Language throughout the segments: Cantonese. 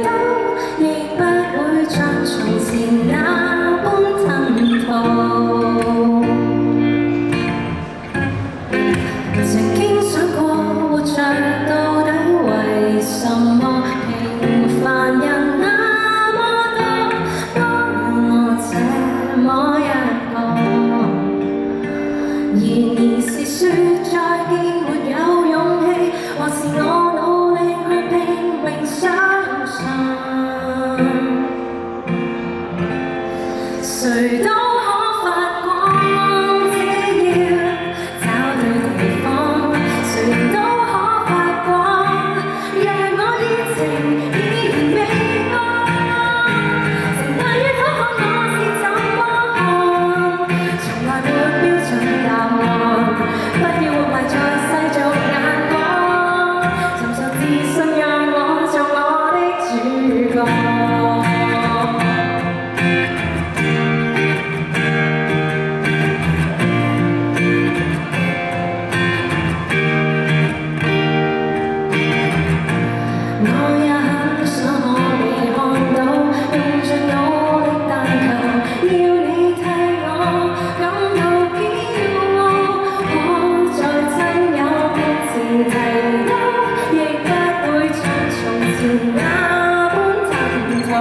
都，亦不會像從前那般吞吐。曾經想過活着到底為什麼？平凡人那麼多，多了我這麼一個。然而是說再見沒有勇氣，還是我努力去拼命相信，誰都可發光，只要找對地方，誰都可發光，讓我熱情依然未乾。成敗與否看我是怎麼看，從來沒標準答案，不要活埋在世俗眼光，尋找自信讓我做我的主角。我也很想可以看到，用盡努力，但求要你替我感到驕傲。可再真有故事提到，亦不會像從前那般吞吐。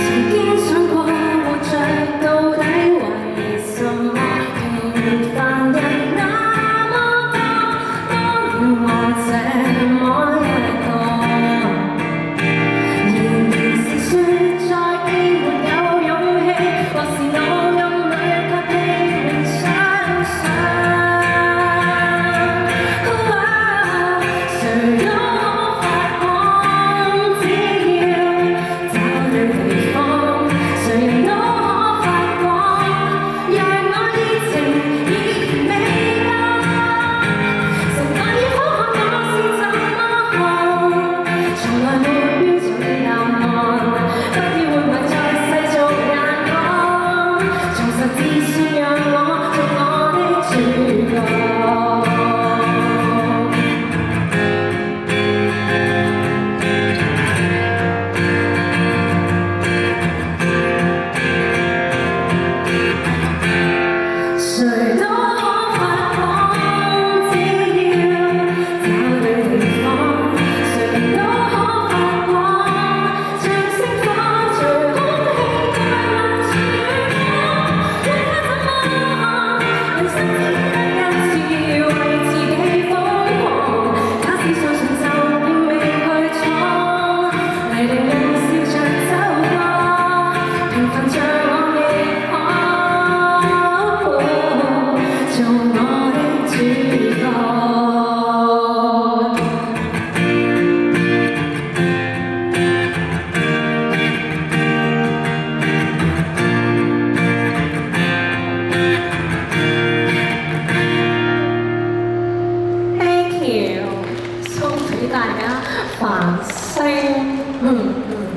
曾經想過活着到底為什麼？平凡人那麼多，多了我這麼一